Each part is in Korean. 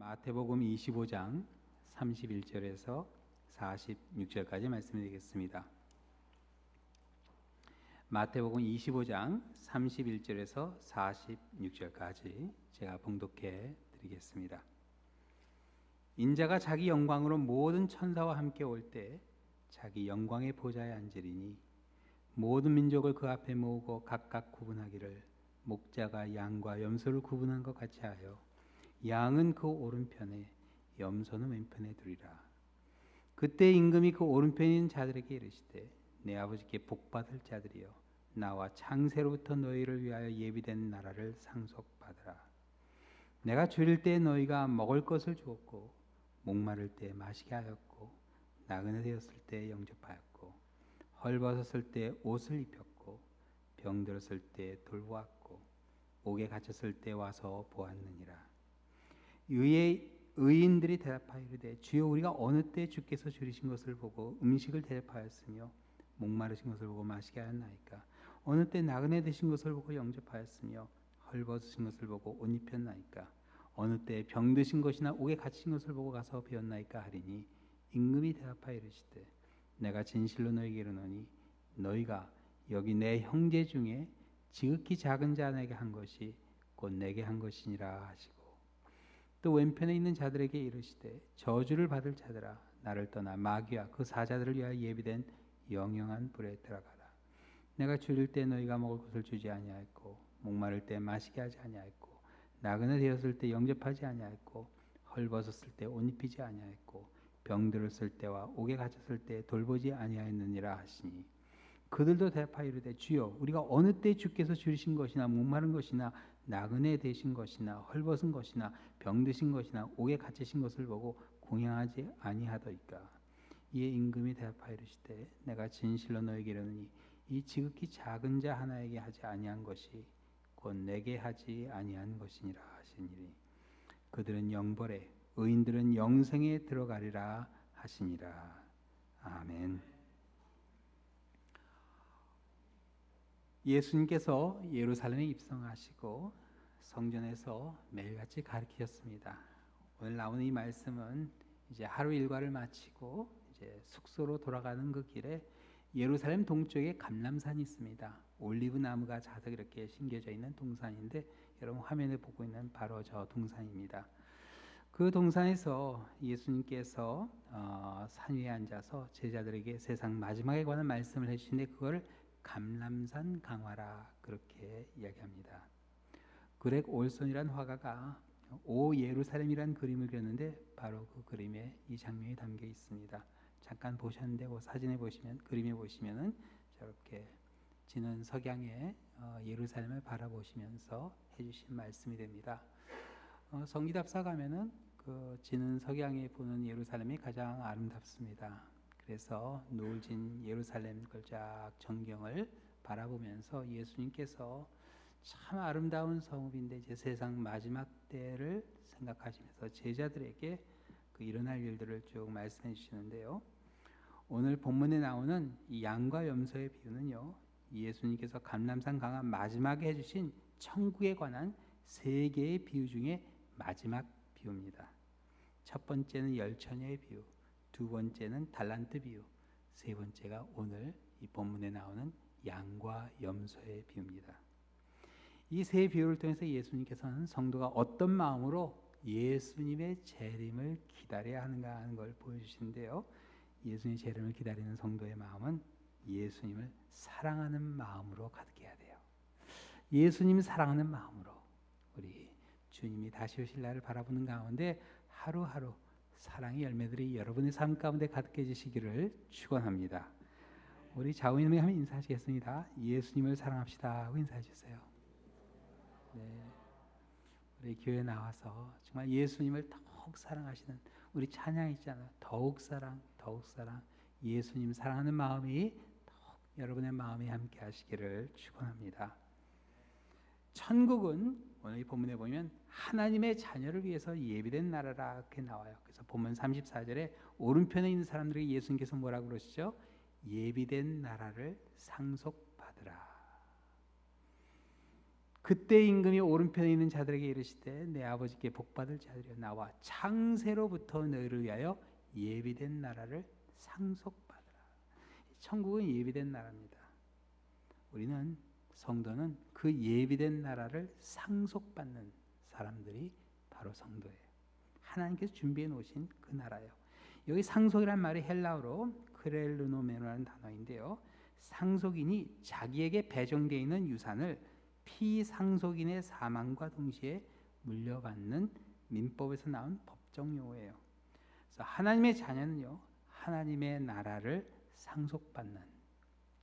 마태복음 25장 31절에서 46절까지 말씀드리겠습니다. 마태복음 25장 31절에서 46절까지 제가 봉독해 드리겠습니다. 인자가 자기 영광으로 모든 천사와 함께 올 때 자기 영광의 보좌에 앉으리니 모든 민족을 그 앞에 모으고 각각 구분하기를 목자가 양과 염소를 구분한 것 같이 하여 양은 그 오른편에 염소는 왼편에 두리라. 그때 임금이 그 오른편에 있는 자들에게 이르시되 내 아버지께 복받을 자들이여 나와 창세로부터 너희를 위하여 예비된 나라를 상속받으라. 내가 줄일 때 너희가 먹을 것을 주었고 목마를 때 마시게 하였고 나그네 되었을 때 영접하였고 헐벗었을 때 옷을 입혔고 병들었을 때 돌보았고 옥에 갇혔을 때 와서 보았느니라. 의인들이 대답하여 이르되 주여 우리가 어느 때 주께서 줄이신 것을 보고 음식을 대접하였으며 목마르신 것을 보고 마시게 하였나이까? 어느 때 나그네 되신 것을 보고 영접하였으며 헐벗으신 것을 보고 옷 입혔나이까? 어느 때 병드신 것이나 옥에 갇힌 것을 보고 가서 배웠나이까 하리니 임금이 대답하여 이르시되 내가 진실로 너희에게 이르노니 너희가 여기 내 형제 중에 지극히 작은 자에게 한 것이 곧 내게 한 것이니라 하시고 또 왼편에 있는 자들에게 이르시되 저주를 받을 자들아 나를 떠나 마귀와 그 사자들을 위하여 예비된 영영한 불에 들어가라. 내가 줄일 때 너희가 먹을 것을 주지 아니하였고 목마를 때 마시게 하지 아니하였고 나그네 되었을 때 영접하지 아니하였고 헐벗었을 때 옷 입히지 아니하였고 병들었을 때와 옥에 갇혔을 때 돌보지 아니하였느니라 하시니 그들도 대답하여 이르되 주여 우리가 어느 때 주께서 줄이신 것이나 목마른 것이나 나그네 되신 것이나 헐벗은 것이나 병드신 것이나 옥에 갇히신 것을 보고 공양하지 아니하더이까? 이에 임금이 대답하여 이르시되 내가 진실로 너희에게 이르노니 이 지극히 작은 자 하나에게 하지 아니한 것이 곧 내게 하지 아니한 것이니라 하시니니 그들은 영벌에 의인들은 영생에 들어가리라 하시니라. 아멘. 예수님께서 예루살렘에 입성하시고 성전에서 매일같이 가르치셨습니다. 오늘 나오는 이 말씀은 이제 하루 일과를 마치고 이제 숙소로 돌아가는 그 길에 예루살렘 동쪽에 감람산이 있습니다. 올리브 나무가 자석 이렇게 심겨져 있는 동산인데 여러분 화면에 보고 있는 바로 저 동산입니다. 그 동산에서 예수님께서 산 위에 앉아서 제자들에게 세상 마지막에 관한 말씀을 해주시는데 그걸 감람산 강화라 그렇게 이야기합니다. 그렉 올손이란 화가가 오 예루살렘이란 그림을 그렸는데 바로 그 그림에 이 장면이 담겨 있습니다. 잠깐 보셨는데 그 사진에 보시면 그림에 보시면은 저렇게 지는 석양에 예루살렘을 바라보시면서 해주신 말씀이 됩니다. 성기답사 가면은 그 지는 석양에 보는 예루살렘이 가장 아름답습니다. 그래서 노을 진 예루살렘 걸작 전경을 바라보면서 예수님께서 참 아름다운 성읍인데 이제 세상 마지막 때를 생각하시면서 제자들에게 그 일어날 일들을 쭉 말씀해 주시는데요. 오늘 본문에 나오는 이 양과 염소의 비유는요, 예수님께서 감람산 강화 마지막에 해주신 천국에 관한 세 개의 비유 중에 마지막 비유입니다. 첫 번째는 열처녀의 비유, 두 번째는 달란트 비유, 세 번째가 오늘 이 본문에 나오는 양과 염소의 비유입니다. 이 세 비유를 통해서 예수님께서는 성도가 어떤 마음으로 예수님의 재림을 기다려야 하는가 하는 걸 보여주시는데요. 예수님의 재림을 기다리는 성도의 마음은 예수님을 사랑하는 마음으로 가득해야 돼요. 예수님 사랑하는 마음으로 우리 주님이 다시 오실 날을 바라보는 가운데 하루하루 사랑의 열매들이 여러분의 삶 가운데 가득해지시기를 축원합니다. 우리 좌우님에 한번 인사하시겠습니다. 예수님을 사랑합시다 하고 인사해 주세요. 네, 우리 교회 나와서 정말 예수님을 더욱 사랑하시는 우리 찬양 있잖아요. 더욱 사랑, 더욱 사랑. 예수님 사랑하는 마음이 더욱 여러분의 마음에 함께 하시기를 축원합니다. 천국은 오늘 이 본문에 보면 하나님의 자녀를 위해서 예비된 나라라 이렇게 나와요. 그래서 본문 34절에 오른편에 있는 사람들에게 예수님께서 뭐라고 그러시죠? 예비된 나라를 상속받으라. 그때 임금이 오른편에 있는 자들에게 이르시되 내 아버지께 복받을 자들이여 나와 창세로부터 너희를 위하여 예비된 나라를 상속받으라. 천국은 예비된 나라입니다. 우리는 성도는 그 예비된 나라를 상속받는 사람들이 바로 성도예요. 하나님께서 준비해 놓으신 그 나라예요. 여기 상속이란 말이 헬라어로 크렐르노메노라는 단어인데요. 상속인이 자기에게 배정되어 있는 유산을 피상속인의 사망과 동시에 물려받는 민법에서 나온 법정 용어예요. 그래서 하나님의 자녀는요, 하나님의 나라를 상속받는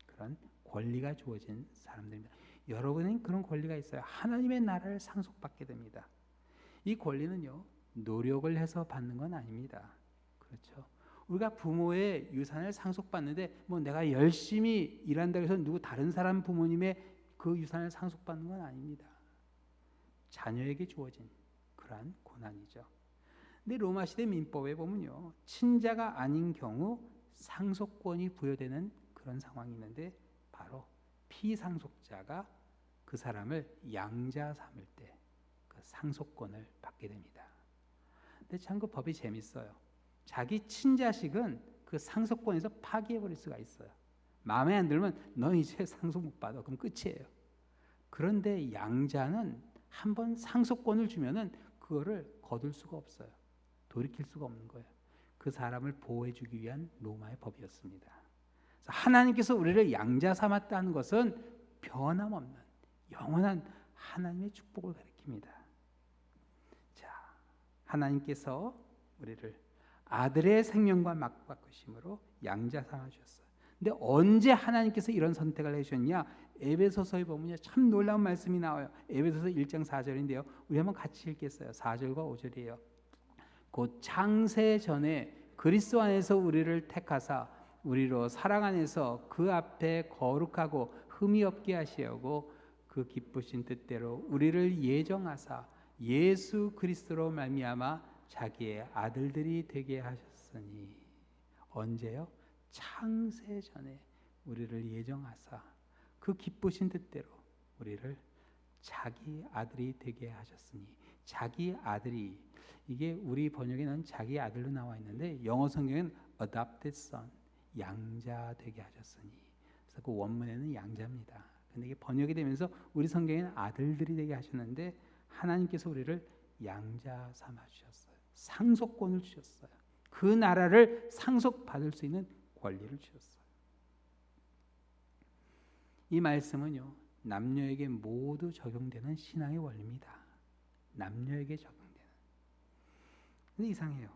그런 권리가 주어진 사람들입니다. 여러분은 그런 권리가 있어요. 하나님의 나라를 상속받게 됩니다. 이 권리는요, 노력을 해서 받는 건 아닙니다. 그렇죠? 우리가 부모의 유산을 상속받는데 뭐 내가 열심히 일한다고 해서 누구 다른 사람 부모님의 그 유산을 상속받는 건 아닙니다. 자녀에게 주어진 그러한 고난이죠. 근데 로마 시대 민법에 보면요, 친자가 아닌 경우 상속권이 부여되는 그런 상황이 있는데 바로 피상속자가 그 사람을 양자 삼을 때 그 상속권을 받게 됩니다. 근데 참 그 법이 재밌어요. 자기 친자식은 그 상속권에서 파기해버릴 수가 있어요. 마음에 안 들면 너 이제 상속 못 받아. 그럼 끝이에요. 그런데 양자는 한번 상속권을 주면은 그거를 거둘 수가 없어요. 돌이킬 수가 없는 거예요. 그 사람을 보호해주기 위한 로마의 법이었습니다. 그래서 하나님께서 우리를 양자 삼았다는 것은 변함없는 영원한 하나님의 축복을 가리킵니다. 자, 하나님께서 우리를 아들의 생명과 맞바꾸심으로 양자 삼아 주셨어요. 근데 언제 하나님께서 이런 선택을 해주셨냐? 에베소서에 보면 참 놀라운 말씀이 나와요. 에베소서 1장 4절인데요. 우리 한번 같이 읽겠어요. 4절과 5절이에요. 곧 창세 전에 그리스도 안에서 우리를 택하사 우리로 사랑 안에서 그 앞에 거룩하고 흠이 없게 하시려고 그 기쁘신 뜻대로 우리를 예정하사 예수 그리스도로 말미암아 자기의 아들들이 되게 하셨으니. 언제요? 창세 전에 우리를 예정하사 그 기쁘신 뜻대로 우리를 자기 아들이 되게 하셨으니. 자기 아들이, 이게 우리 번역에는 자기 아들로 나와 있는데 영어 성경에는 adopted son, 양자 되게 하셨으니. 그래서 그 원문에는 양자입니다. 근데 이게 번역이 되면서 우리 성경에는 아들들이 되게 하셨는데 하나님께서 우리를 양자 삼아 주셨어요. 상속권을 주셨어요. 그 나라를 상속받을 수 있는 권리를 주셨어요. 이 말씀은요, 남녀에게 모두 적용되는 신앙의 원리입니다. 남녀에게 적용되는. 근데 이상해요.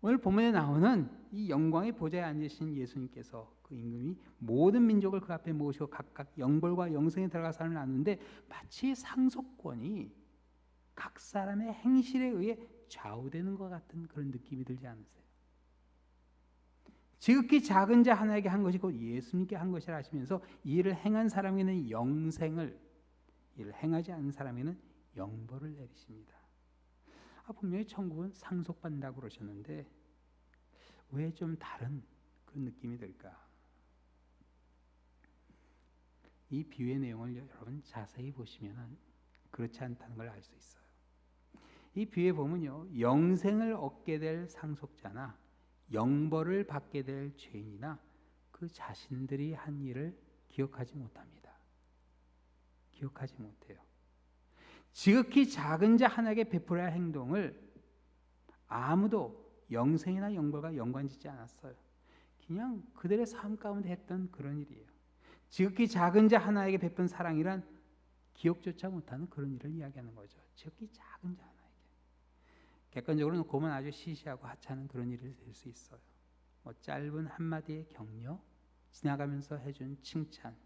오늘 본문에 나오는 이 영광의 보좌에 앉으신 예수님께서 그 임금이 모든 민족을 그 앞에 모시고 각각 영벌과 영생에 들어가 삶을 나누는데 마치 상속권이 각 사람의 행실에 의해 좌우되는 것 같은 그런 느낌이 들지 않으세요? 지극히 작은 자 하나에게 한 것이 곧 예수님께 한 것이라 하시면서 이 일을 행한 사람에게는 영생을, 이를 행하지 않은 사람에게는 영벌을 내리십니다. 분명히 천국은 상속받는다고 그러셨는데 왜 좀 다른 그런 느낌이 들까? 이 비유의 내용을 여러분 자세히 보시면 그렇지 않다는 걸 알 수 있어요. 이 비유에 보면요, 영생을 얻게 될 상속자나 영벌을 받게 될 죄인이나 그 자신들이 한 일을 기억하지 못합니다. 기억하지 못해요. 지극히 작은 자 하나에게 베풀어야 할 행동을 아무도 영생이나 영벌과 연관짓지 않았어요. 그냥 그들의 삶 가운데 했던 그런 일이에요. 지극히 작은 자 하나에게 베푼 사랑이란 기억조차 못하는 그런 일을 이야기하는 거죠. 지극히 작은 자 하나에게. 객관적으로는 그만 아주 시시하고 하찮은 그런 일이 될 수 있어요. 짧은 한마디의 격려, 지나가면서 해준 칭찬,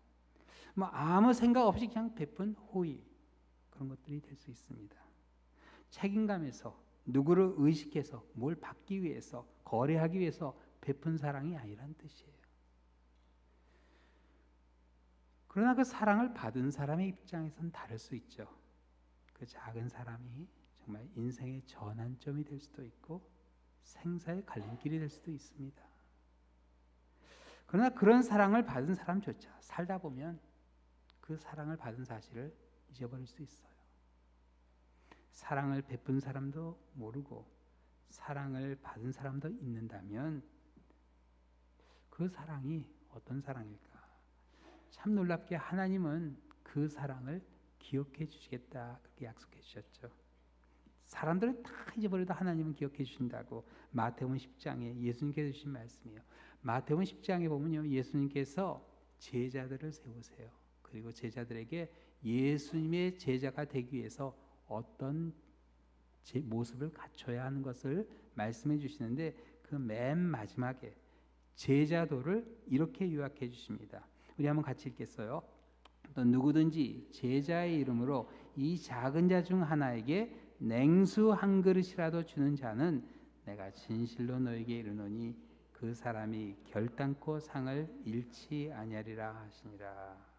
아무 생각 없이 그냥 베푼 호의, 그런 것들이 될 수 있습니다. 책임감에서 누구를 의식해서 뭘 받기 위해서, 거래하기 위해서 베푼 사랑이 아니란 뜻이에요. 그러나 그 사랑을 받은 사람의 입장에선 다를 수 있죠. 그 작은 사람이 정말 인생의 전환점이 될 수도 있고 생사의 갈림길이 될 수도 있습니다. 그러나 그런 사랑을 받은 사람조차 살다 보면 그 사랑을 받은 사실을 잊어버릴 수 있어요. 사랑을 베푼 사람도 모르고 사랑을 받은 사람도 있는다면 그 사랑이 어떤 사랑일까? 참 놀랍게 하나님은 그 사랑을 기억해 주시겠다 그렇게 약속해 주셨죠. 사람들은 다 잊어버려도 하나님은 기억해 주신다고 마태복음 10장에 예수님께서 주신 말씀이에요. 마태복음 10장에 보면요, 예수님께서 제자들을 세우세요. 그리고 제자들에게 예수님의 제자가 되기 위해서 어떤 모습을 갖춰야 하는 것을 말씀해 주시는데 그 맨 마지막에 제자도를 이렇게 요약해 주십니다. 우리 한번 같이 읽겠어요. 또 누구든지 제자의 이름으로 이 작은 자 중 하나에게 냉수 한 그릇이라도 주는 자는 내가 진실로 너에게 이르노니 그 사람이 결단코 상을 잃지 아니하리라 하시니라.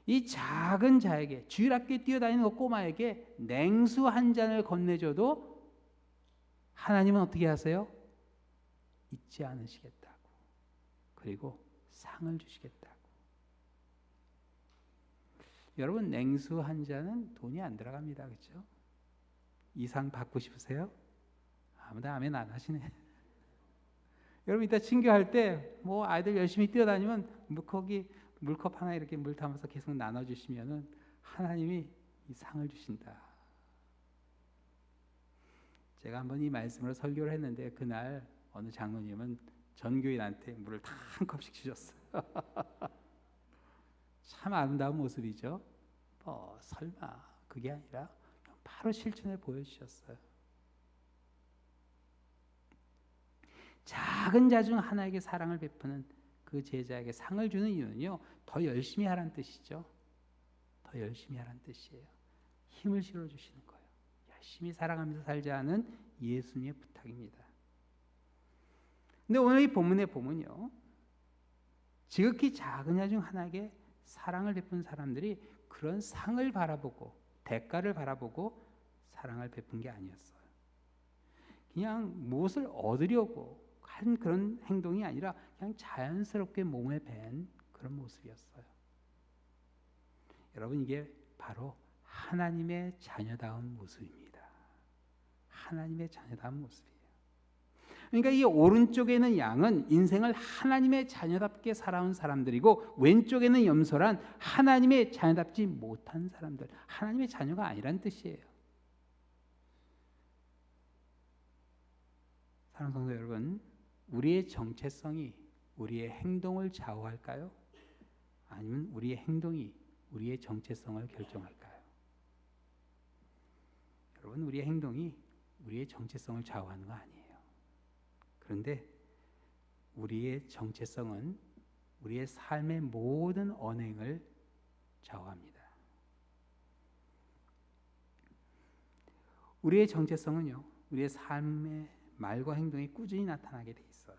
이 작은 자에게, 주일학교에 뛰어다니는 그 꼬마에게 냉수 한 잔을 건네줘도 하나님은 어떻게 하세요? 잊지 않으시겠다고, 그리고 상을 주시겠다고. 여러분, 냉수 한 잔은 돈이 안 들어갑니다. 그렇죠? 이 상 받고 싶으세요? 아무도 아멘 안 하시네. 여러분, 이따 친교할 때 뭐 아이들 열심히 뛰어다니면 물컵 하나 이렇게 물 담아서 계속 나눠주시면은 하나님이 이 상을 주신다. 제가 한번 이 말씀으로 설교를 했는데 그날 어느 장로님은 전교인한테 물을 다 한 컵씩 주셨어요. 참 아름다운 모습이죠. 설마 그게 아니라 바로 실천에 보여주셨어요. 작은 자 중 하나에게 사랑을 베푸는 그 제자에게 상을 주는 이유는요, 더 열심히 하라는 뜻이죠. 더 열심히 하라는 뜻이에요. 힘을 실어주시는 거예요. 열심히 사랑하면서 살자는 예수님의 부탁입니다. 근데 오늘 이 본문에 보면요, 지극히 작은 자 중 하나에게 사랑을 베푼 사람들이 그런 상을 바라보고 대가를 바라보고 사랑을 베푼 게 아니었어요. 그냥 무엇을 얻으려고 한 그런 행동이 아니라 그냥 자연스럽게 몸에 밴 그런 모습이었어요. 여러분, 이게 바로 하나님의 자녀다운 모습입니다. 하나님의 자녀다운 모습이에요. 그러니까 이 오른쪽에 있는 양은 인생을 하나님의 자녀답게 살아온 사람들이고, 왼쪽에는 염소란 하나님의 자녀답지 못한 사람들, 하나님의 자녀가 아니란 뜻이에요. 사랑하는 성도 여러분, 우리의 정체성이 우리의 행동을 좌우할까요? 아니면 우리의 행동이 우리의 정체성을 결정할까요? 여러분, 우리의 행동이 우리의 정체성을 좌우하는 거 아니에요. 그런데 우리의 정체성은 우리의 삶의 모든 언행을 좌우합니다. 우리의 정체성은요, 우리의 삶의 말과 행동이 꾸준히 나타나게 돼 있어요.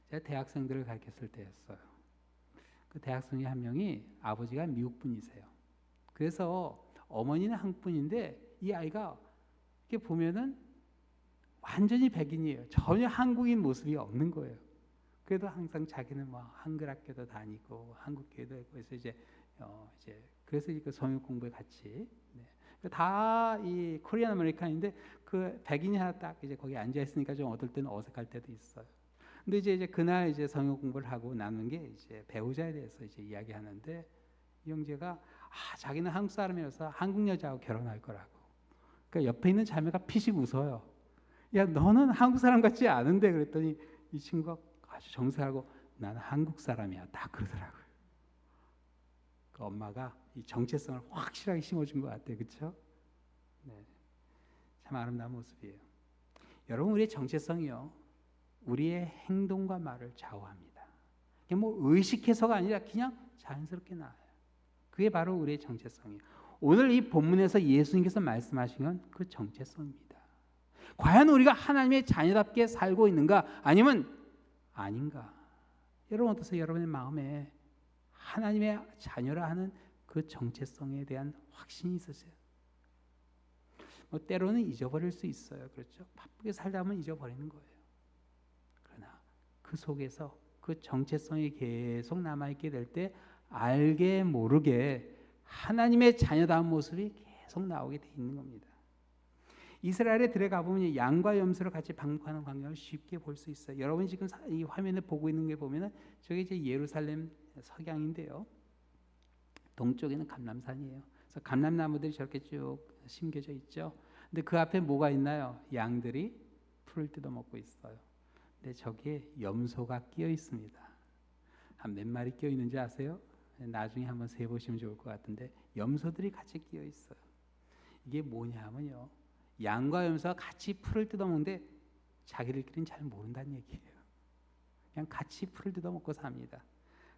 제가 대학생들을 가르쳤을 때였어요. 그 대학생이 한 명이 아버지가 미국 분이세요. 그래서 어머니는 한국 분인데 이 아이가 이렇게 보면은 완전히 백인이에요. 전혀 한국인 모습이 없는 거예요. 그래도 항상 자기는 뭐 한글 학교도 다니고 한국 교회도 있고 그래서 그래서 그 성역 공부에 같이 다 이 코리안 아메리칸인데 그 백인이 하나 딱 이제 거기 앉아 있으니까 좀 어떨 때는 어색할 때도 있어요. 근데 이제 그날 이제 성역 공부를 하고 나눈 게 이제 배우자에 대해서 이제 이야기하는데 이 형제가 자기는 한국 사람이라서 한국 여자하고 결혼할 거라고. 그러니까 옆에 있는 자매가 피식 웃어요. 야, 너는 한국 사람 같지 않은데. 그랬더니 이 친구가 아주 정색하고 나는 한국 사람이야 딱 그러더라고요. 그 엄마가 이 정체성을 확실하게 심어준 것 같아요. 그렇죠? 네, 참 아름다운 모습이에요. 여러분, 우리의 정체성이요, 우리의 행동과 말을 좌우합니다. 그게 뭐 의식해서가 아니라 그냥 자연스럽게 나와요. 그게 바로 우리의 정체성이에요. 오늘 이 본문에서 예수님께서 말씀하신 건 그 정체성입니다. 과연 우리가 하나님의 자녀답게 살고 있는가 아니면 아닌가? 여러분 어떠세요? 여러분의 마음에 하나님의 자녀라 하는 그 정체성에 대한 확신이 있으세요? 뭐 때로는 잊어버릴 수 있어요. 그렇죠? 바쁘게 살다 보면 잊어버리는 거예요. 그러나 그 속에서 그 정체성이 계속 남아있게 될 때 알게 모르게 하나님의 자녀다운 모습이 계속 나오게 돼 있는 겁니다. 이스라엘에 들어가 보면 양과 염소를 같이 방목하는 광경을 쉽게 볼 수 있어요. 여러분이 지금 이 화면에 보고 있는 게 보면은 저게 이제 예루살렘 석양인데요. 동쪽에는 감람산이에요. 그래서 감람나무들이 저렇게 쭉 심겨져 있죠. 근데 그 앞에 뭐가 있나요? 양들이 풀을 뜯어먹고 있어요. 근데 저기에 염소가 끼어 있습니다. 한 몇 마리 끼어 있는지 아세요? 나중에 한번 세 보시면 좋을 것 같은데 염소들이 같이 끼어 있어요. 이게 뭐냐면요, 양과 염소가 같이 풀을 뜯어먹는데 자기들끼리는 잘 모른다는 얘기예요. 그냥 같이 풀을 뜯어먹고 삽니다.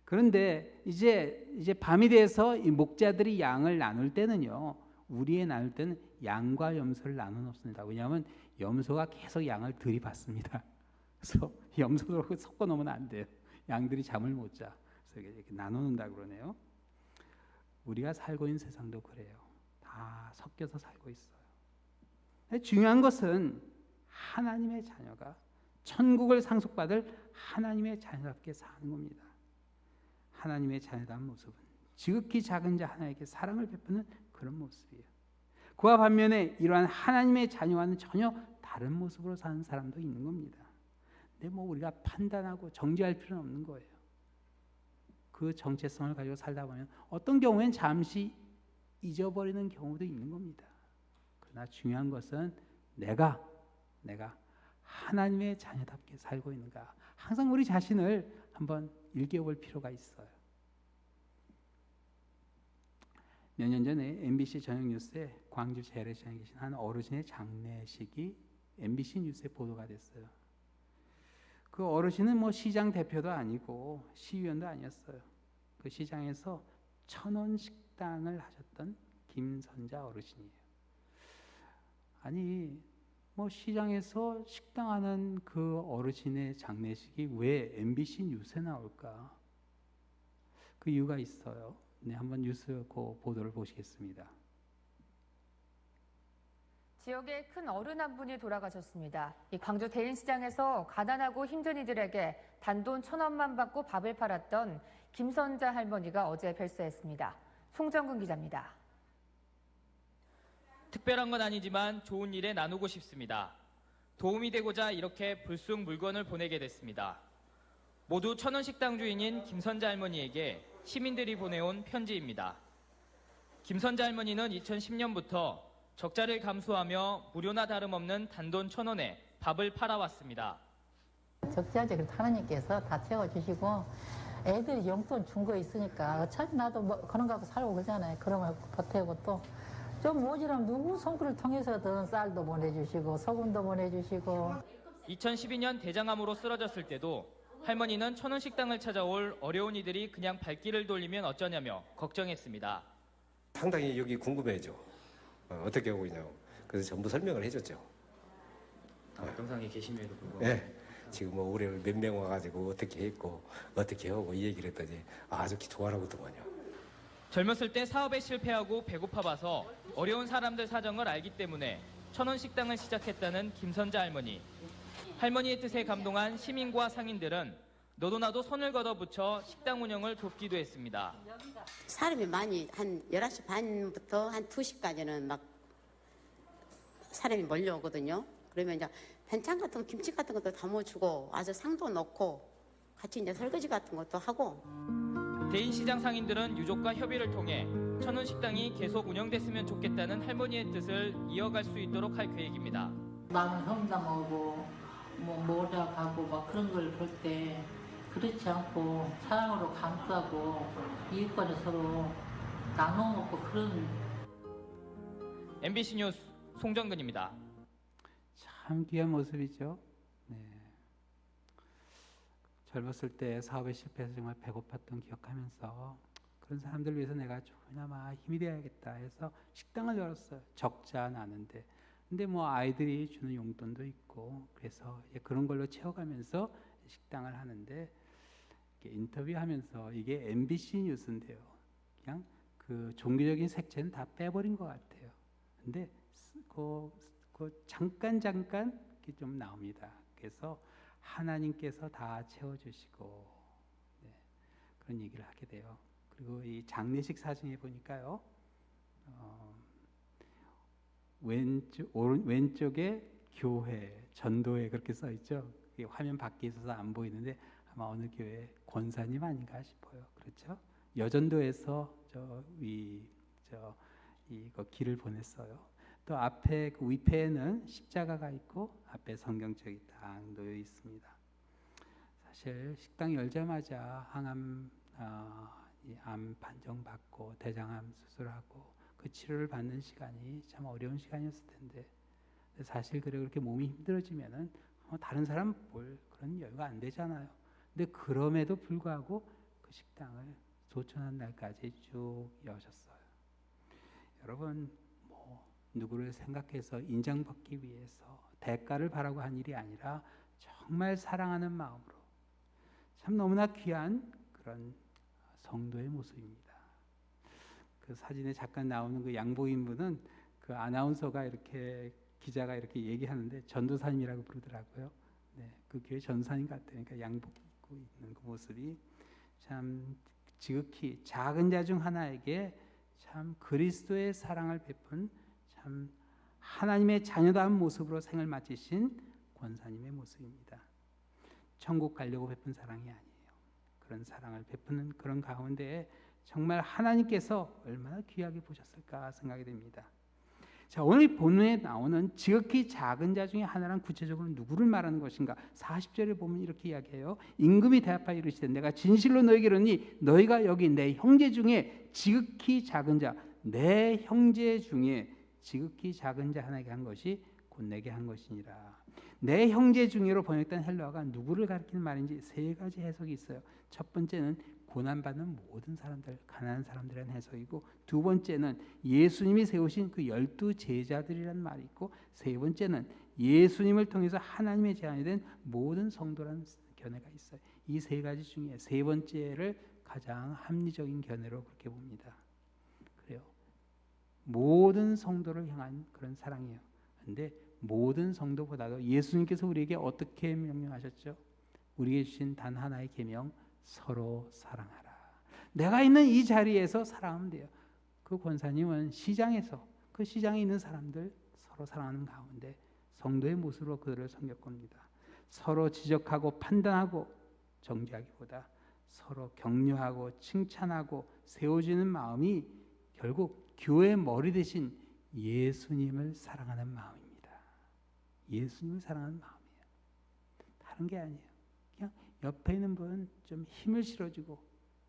그런데 이제 밤이 돼서 이 목자들이 양을 나눌 때는요, 우리에 나눌 때는 양과 염소를 나눠 놓습니다. 왜냐하면 염소가 계속 양을 들이받습니다. 그래서 염소들하고 섞어 놓으면 안 돼요. 양들이 잠을 못 자. 그래서 이렇게 나눠 놓는다 그러네요. 우리가 살고 있는 세상도 그래요. 다 섞여서 살고 있어요. 중요한 것은 하나님의 자녀가 천국을 상속받을 하나님의 자녀답게 사는 겁니다. 하나님의 자녀다운 모습은 지극히 작은 자 하나에게 사랑을 베푸는 그런 모습이에요. 그와 반면에 이러한 하나님의 자녀와는 전혀 다른 모습으로 사는 사람도 있는 겁니다. 근데 뭐 우리가 판단하고 정죄할 필요는 없는 거예요. 그 정체성을 가지고 살다 보면 어떤 경우엔 잠시 잊어버리는 경우도 있는 겁니다. 그러나 중요한 것은 내가 하나님의 자녀답게 살고 있는가, 항상 우리 자신을 한번 일깨워볼 필요가 있어요. 몇 년 전에 MBC 저녁 뉴스에 광주 재래시장에 계신 한 어르신의 장례식이 MBC 뉴스에 보도가 됐어요. 그 어르신은 뭐 시장 대표도 아니고 시의원도 아니었어요. 그 시장에서 1,000원 식당을 하셨던 김선자 어르신이에요. 아니 뭐 시장에서 식당하는 그 어르신의 장례식이 왜 MBC 뉴스에 나올까? 그 이유가 있어요. 네, 한번 뉴스 그 보도를 보시겠습니다. 지역에 큰 어른 한 분이 돌아가셨습니다. 이 광주 대인시장에서 가난하고 힘든 이들에게 단돈 1,000원만 받고 밥을 팔았던 김선자 할머니가 어제 별세했습니다. 송정근 기자입니다. 특별한 건 아니지만 좋은 일에 나누고 싶습니다. 도움이 되고자 이렇게 불쑥 물건을 보내게 됐습니다. 모두 1,000원 식당 주인인 김선자 할머니에게 시민들이 보내온 편지입니다. 김선자 할머니는 2010년부터 적자를 감수하며 무료나 다름없는 단돈 1,000원에 밥을 팔아왔습니다. 적자지 그래도 하나님께서 다 채워주시고 애들이 용돈 준 거 있으니까 어차피 나도 뭐 그런 거 갖고 살고 그러잖아요. 그러면 보태고 또 좀 모지랑 누구 손길을 통해서든 쌀도 보내주시고 소금도 보내주시고. 2012년 대장암으로 쓰러졌을 때도 할머니는 1,000원 식당을 찾아올 어려운 이들이 그냥 발길을 돌리면 어쩌냐며 걱정했습니다. 상당히 여기 궁금해져. 어떻게 하고 있냐고. 그래서 전부 설명을 해줬죠. 영상에 계심에도 불구하고. 네. 지금 뭐 올해 몇 명 와가지고 어떻게 했고 어떻게 하고 이 얘기를 했더니 아주 좋아하더만요. 젊었을 때 사업에 실패하고 배고파봐서 어려운 사람들 사정을 알기 때문에 1,000원 식당을 시작했다는 김선자 할머니. 할머니의 뜻에 감동한 시민과 상인들은 너도 나도 손을 걷어붙여 식당 운영을 돕기도 했습니다. 사람이 많이 한 11시 반부터 한 2시까지는 막 사람이 몰려오거든요. 그러면 이제 반찬 같은 거, 김치 같은 것도 담아주고 와서 상도 넣고 같이 이제 설거지 같은 것도 하고. 대인시장 상인들은 유족과 협의를 통해 1,000원 식당이 계속 운영됐으면 좋겠다는 할머니의 뜻을 이어갈 수 있도록 할 계획입니다. 마음을 험담하고 뭐 몰아가고 막 그런 걸 볼 때 그렇지 않고 사랑으로 감싸고 이웃과를 서로 나눠 먹고 그런. MBC 뉴스 송정근입니다. 참 귀한 모습이죠. 네. 젊었을 때 사업에 실패해서 정말 배고팠던 기억하면서 그런 사람들 위해서 내가 조금이나마 힘이 되어야겠다 해서 식당을 열었어요. 적자 나는데. 근데 뭐 아이들이 주는 용돈도 있고 그래서 그런 걸로 채워가면서 식당을 하는데 인터뷰하면서 이게 MBC 뉴스인데요. 그냥 그 종교적인 색채는 다 빼버린 것 같아요. 근데 잠깐 이렇게 좀 나옵니다. 그래서 하나님께서 다 채워주시고 그런 얘기를 하게 돼요. 그리고 이 장례식 사진에 보니까요, 왼쪽에 교회, 전도회 그렇게 써 있죠. 이게 화면 밖에 있어서 안 보이는데 아마 어느 교회 권사님 아닌가 싶어요. 그렇죠? 여전도에서 이거 길을 보냈어요. 또 앞에 그 위패에는 십자가가 있고 앞에 성경책이 딱 놓여 있습니다. 사실 식당 열자마자 암 판정 받고 대장암 수술하고 그 치료를 받는 시간이 참 어려운 시간이었을 텐데, 사실 그렇게 몸이 힘들어지면은 다른 사람 볼 그런 여유가 안 되잖아요. 근데 그럼에도 불구하고 그 식당을 소천한 날까지 쭉 여셨어요. 여러분, 누구를 생각해서 인정받기 위해서 대가를 바라고 한 일이 아니라 정말 사랑하는 마음으로 참 너무나 귀한 그런 성도의 모습입니다. 그 사진에 잠깐 나오는 그 양복인 분은 그 아나운서가 이렇게 기자가 이렇게 얘기하는데 전도사님이라고 부르더라고요. 네, 그 교회 전사님 같아요. 그러니까 양복 입고 있는 그 모습이 참 지극히 작은 자 중 하나에게 참 그리스도의 사랑을 베푼 참 하나님의 자녀다운 모습으로 생을 마치신 권사님의 모습입니다. 천국 가려고 베푼 사랑이 아니에요. 그런 사랑을 베푸는 그런 가운데 정말 하나님께서 얼마나 귀하게 보셨을까 생각이 됩니다. 자, 오늘 본문에 나오는 지극히 작은 자 중에 하나란 구체적으로 누구를 말하는 것인가? 40절에 보면 이렇게 이야기해요. 임금이 대답하여 이르시되 내가 진실로 너에게 이르니 너희가 여기 내 형제 중에 지극히 작은 자, 내 형제 중에 지극히 작은 자 하나에게 한 것이 곧 내게 한 것이니라. 내 형제 중에로 번역된 헬라어가 누구를 가리키는 말인지 세 가지 해석이 있어요. 첫 번째는 고난받는 모든 사람들, 가난한 사람들이라는 해석이고, 두 번째는 예수님이 세우신 그 12 제자들이라는 말이 있고, 세 번째는 예수님을 통해서 하나님의 제안이 된 모든 성도라는 견해가 있어요. 이 세 가지 중에 세 번째를 가장 합리적인 견해로 그렇게 봅니다. 그래요. 모든 성도를 향한 그런 사랑이에요. 그런데 모든 성도보다도 예수님께서 우리에게 어떻게 명령하셨죠? 우리에게 주신 단 하나의 계명, 서로 사랑하라. 내가 있는 이 자리에서 사랑하면 돼요. 그 권사님은 시장에서 그 시장에 있는 사람들 서로 사랑하는 가운데 성도의 모습으로 그들을 섬겼 겁니다. 서로 지적하고 판단하고 정죄하기보다 서로 격려하고 칭찬하고 세워주는 마음이 결국 교회의 머리 대신 예수님을 사랑하는 마음입니다. 예수님을 사랑하는 마음이에요. 다른 게 아니에요. 그냥 옆에 있는 분 좀 힘을 실어주고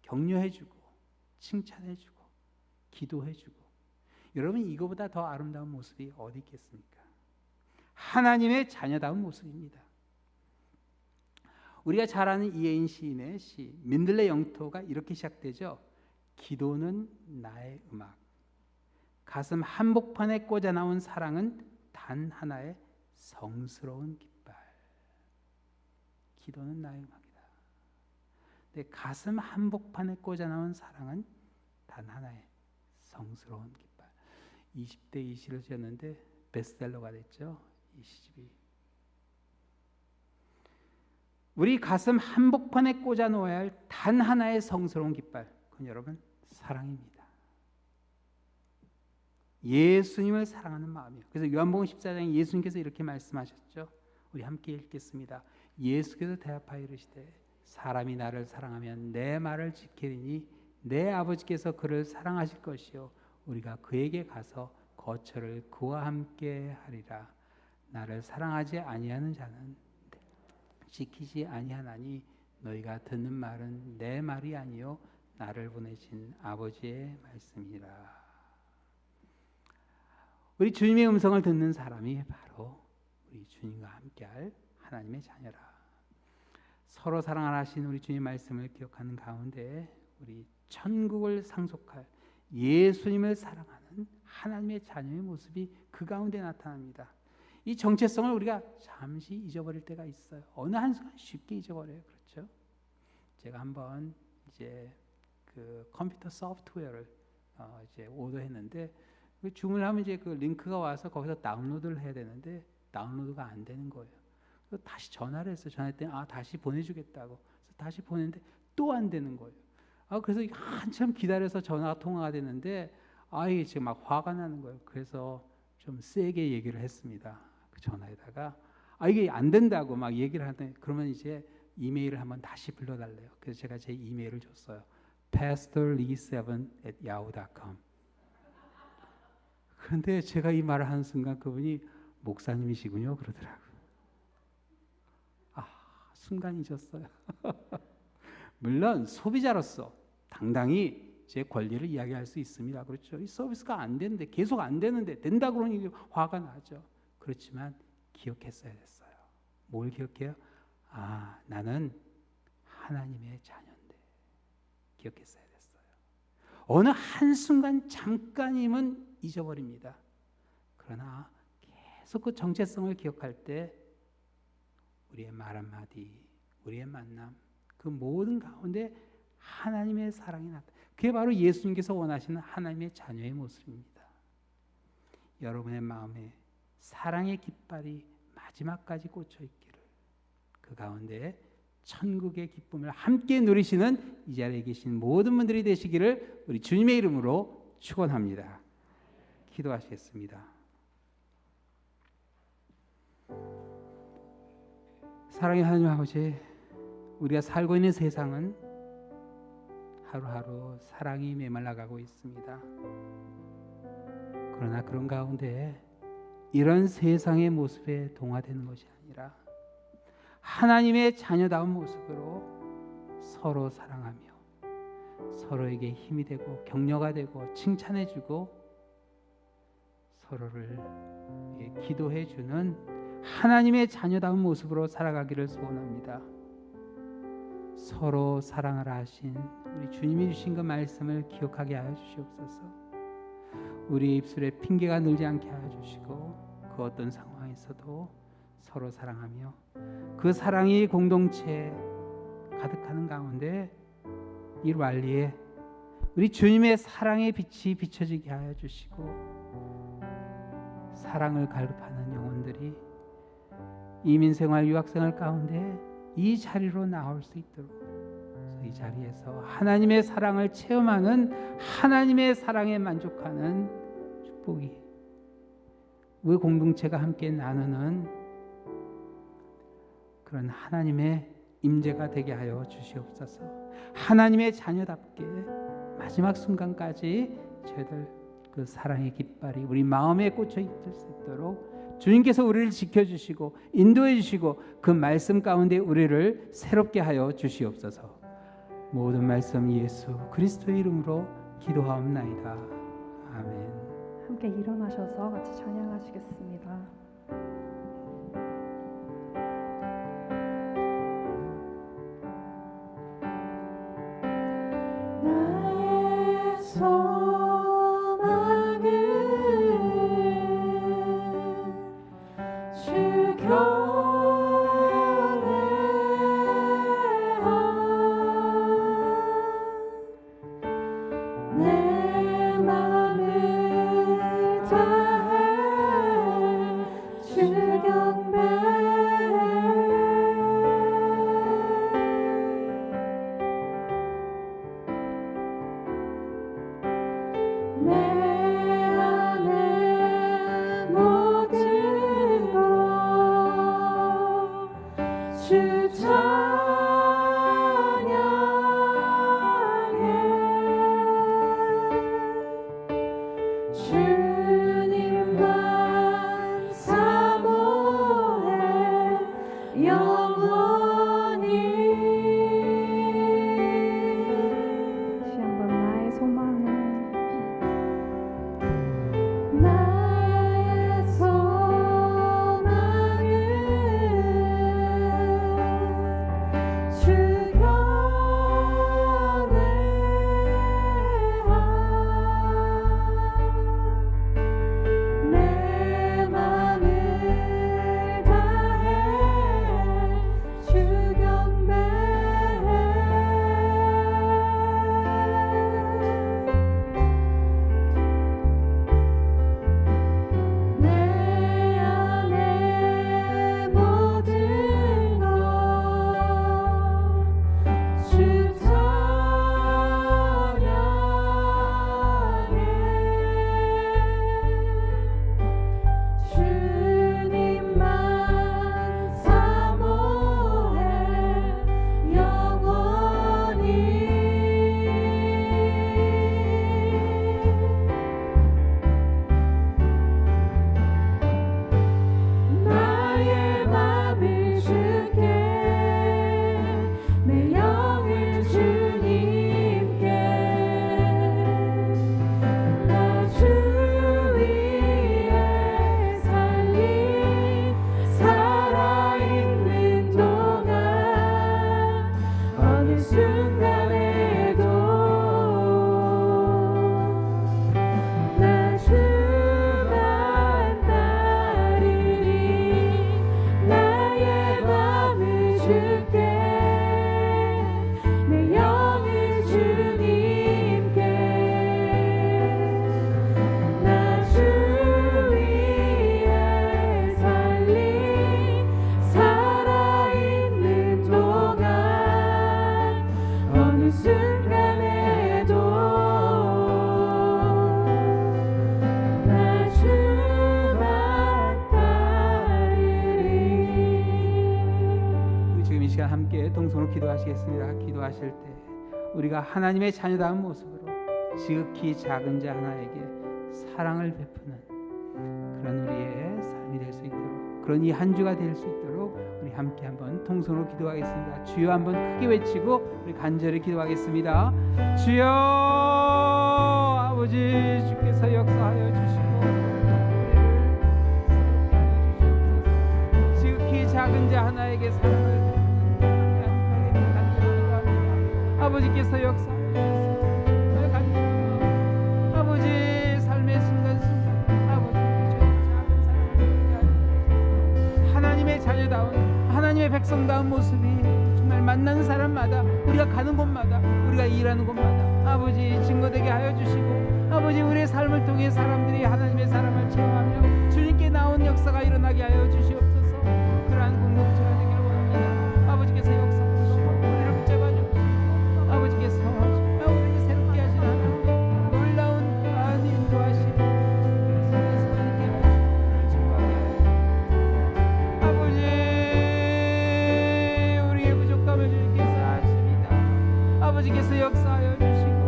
격려해주고 칭찬해주고 기도해주고. 여러분, 이거보다 더 아름다운 모습이 어디 있겠습니까? 하나님의 자녀다운 모습입니다. 우리가 잘 아는 이혜인 시인의 시 민들레 영토가 이렇게 시작되죠. 기도는 나의 음악, 가슴 한복판에 꽂아 나온 사랑은 단 하나의 성스러운 깃발. 기도는 나의 음악이다. 근데 가슴 한복판에 꽂아 나온 사랑은 단 하나의 성스러운 깃발. 20대 이 시를 지었는데 베스트셀러가 됐죠. 이 시집이. 우리 가슴 한복판에 꽂아 놓아야 할 단 하나의 성스러운 깃발, 그건 여러분 사랑입니다. 예수님을 사랑하는 마음이에요. 그래서 요한복음 14장에 예수님께서 이렇게 말씀하셨죠. 우리 함께 읽겠습니다. 예수께서 대답하여 이르시되 사람이 나를 사랑하면 내 말을 지키리니 내 아버지께서 그를 사랑하실 것이요 우리가 그에게 가서 거처를 그와 함께 하리라. 나를 사랑하지 아니하는 자는 지키지 아니하나니 너희가 듣는 말은 내 말이 아니요 나를 보내신 아버지의 말씀이라. 우리 주님의 음성을 듣는 사람이 바로 우리 주님과 함께할 하나님의 자녀라. 서로 사랑을 하신 우리 주님 말씀을 기억하는 가운데 우리 천국을 상속할 예수님을 사랑하는 하나님의 자녀의 모습이 그 가운데 나타납니다. 이 정체성을 우리가 잠시 잊어버릴 때가 있어요. 어느 한순간 쉽게 잊어버려요. 그렇죠? 제가 한번 이제 그 컴퓨터 소프트웨어를 이제 오더했는데 주문을 하면 이제 그 링크가 와서 거기서 다운로드를 해야 되는데 다운로드가 안 되는 거예요. 그래서 다시 전화를 했어요. 전화했더니 다시 보내주겠다고. 그래서 다시 보냈는데 또 안 되는 거예요. 그래서 한참 기다려서 전화가 통화가 됐는데 이게 지금 막 화가 나는 거예요. 그래서 좀 세게 얘기를 했습니다. 그 전화에다가 이게 안 된다고 막 얘기를 하더니 그러면 이제 이메일을 한번 다시 불러달래요. 그래서 제가 제 이메일을 줬어요. pastorlee7@yahoo.com. 그런데 제가 이 말을 하는 순간 그분이 목사님이시군요 그러더라고요. 순간 잊었어요. 물론 소비자로서 당당히 제 권리를 이야기할 수 있습니다. 그렇죠? 이 서비스가 안 되는데 계속 안 되는데 된다 그러니 화가 나죠. 그렇지만 기억했어야 됐어요. 뭘 기억해요? 나는 하나님의 자녀인데 기억했어야 됐어요. 어느 한순간 잠깐이면 잊어버립니다. 그러나 계속 그 정체성을 기억할 때 우리의 말 한마디, 우리의 만남, 그 모든 가운데 하나님의 사랑이 나타나. 그게 바로 예수님께서 원하시는 하나님의 자녀의 모습입니다. 여러분의 마음에 사랑의 깃발이 마지막까지 꽂혀 있기를, 그 가운데 천국의 기쁨을 함께 누리시는 이 자리에 계신 모든 분들이 되시기를 우리 주님의 이름으로 축원합니다. 기도하시겠습니다. 사랑의 하나님 아버지, 우리가 살고 있는 세상은 하루하루 사랑이 메말라가고 있습니다. 그러나 그런 가운데 이런 세상의 모습에 동화되는 것이 아니라 하나님의 자녀다운 모습으로 서로 사랑하며 서로에게 힘이 되고 격려가 되고 칭찬해주고 서로를 기도해주는 하나님의 자녀다운 모습으로 살아가기를 소원합니다. 서로 사랑하라 하신 우리 주님이 주신 그 말씀을 기억하게 하여 주시옵소서. 우리의 입술에 핑계가 늘지 않게 하여 주시고 그 어떤 상황에서도 서로 사랑하며 그 사랑이 공동체에 가득하는 가운데 이 랠리에 우리 주님의 사랑의 빛이 비춰지게 하여 주시고 사랑을 갈급하는 영혼들이 이민생활, 유학생활 가운데 이 자리로 나올 수 있도록, 이 자리에서 하나님의 사랑을 체험하는, 하나님의 사랑에 만족하는 축복이 우리 공동체가 함께 나누는 그런 하나님의 임재가 되게 하여 주시옵소서. 하나님의 자녀답게 마지막 순간까지 저희들 그 사랑의 깃발이 우리 마음에 꽂혀 있을 수 있도록 주님께서 우리를 지켜주시고 인도해 주시고 그 말씀 가운데 우리를 새롭게 하여 주시옵소서. 모든 말씀 예수 그리스도의 이름으로 기도하옵나이다. 아멘. 함께 일어나셔서 같이 찬양하시겠습니다. 나의 소망은 주 경외함 내 맘을 다해 주 통성으로 기도하시겠습니다. 기도하실 때 우리가 하나님의 자녀다운 모습으로 지극히 작은 자 하나에게 사랑을 베푸는 그런 우리의 삶이 될 수 있도록, 그런 이 한 주가 될 수 있도록 우리 함께 한번 통성으로 기도하겠습니다. 주여 한번 크게 외치고 우리 간절히 기도하겠습니다. 주여 아버지, 주께서 역사하여 주시고 우리를 지극히 작은 자 하나에게 사랑을 베푸는 간절합니다. 아버지께서 역사하여 주시옵소서. 간절합니다. 아버지, 삶의 순간순간 아버지 작은 사랑을 하나님의 자녀다운, 하나님의 백성다운 모습이 정말 만나는 사람마다, 우리가 가는 곳마다, 우리가 일하는 곳마다 아버지 증거되게 하여 주시고, 아버지 우리의 삶을 통해 사람들이 하나님의 사랑을 체험하며 주님께 나온 역사가 일어나게 하여 주시옵소서. 그러한 공동체가 되기를 원합니다. 아버지께서 역사하시고 우리를 붙잡아 주시고, 아버지께서 우리를 새롭게 하신 하나님의 놀라운 그러한 인도하심 예수님께 하시고 증거하게 하여 아버지, 우리의 부족함을 주님께서 아십니다. 아버지께서 역사하여 주시고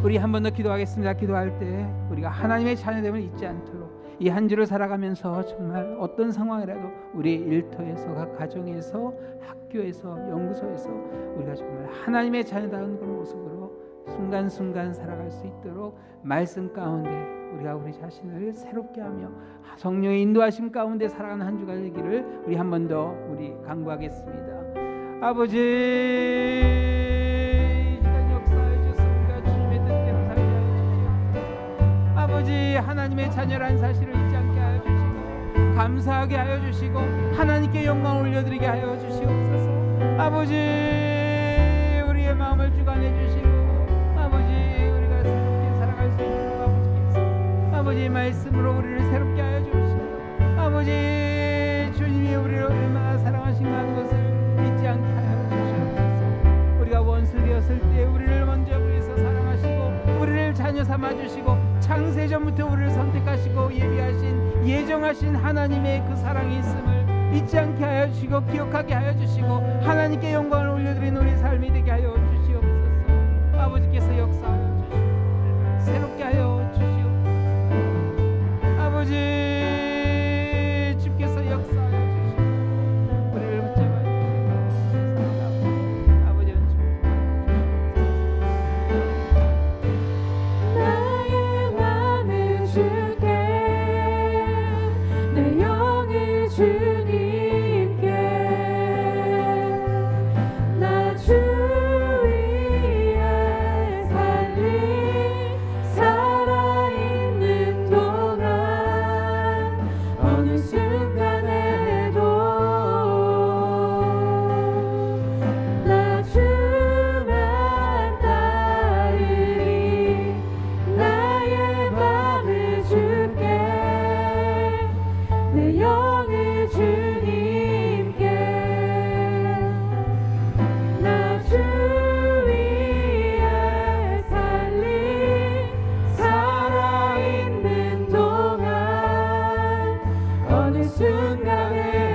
우리 한 번 더 기도하겠습니다. 기도할 때 우리가 하나님의 자녀됨을 잊지 않도록 이 한 주를 살아가면서 정말 어떤 상황이라도 우리 일터에서, 각 가정에서, 학교에서, 연구소에서 우리가 정말 하나님의 자녀다운 그 모습으로 순간순간 살아갈 수 있도록 말씀 가운데 우리가 우리 자신을 새롭게 하며 성령의 인도하심 가운데 살아가는 한 주가 되기를 우리 한 번 더 우리 간구하겠습니다. 아버지, 아버지, 하나님의 자녀라는 사실을 잊지 않게 하여 주시고 감사하게 하여 주시고 하나님께 영광 올려드리게 하여 주시옵소서. 아버지, 우리의 마음을 주관해 주시고 아버지, 우리가 새롭게 살아갈 수 있도록 아버지께서 아버지의 말씀으로 우리를 새롭게 하여 주시고 아버지, 주님이 우리를 얼마나 사랑하신가 하는 것을 잊지 않게 하여 주시옵소서. 우리가 원수 되었을 때 우리를 먼저 위해서 사랑하시고 우리를 자녀 삼아 주시고 창세전부터 우리를 선택하시고 예비하신, 예정하신 하나님의 그 사랑이 있음을 잊지 않게 하여 주시고 기억하게 하여 주시고 하나님께 영광을 올려드리는 우리 삶이 되게 하여 주시옵소서. 아버지께서 역사하여 주시고 새롭게 하여 주시옵소서. 아버지, 주께서 역사하여 주시고 우리를 붙잡아 주시고 아버지는 순간에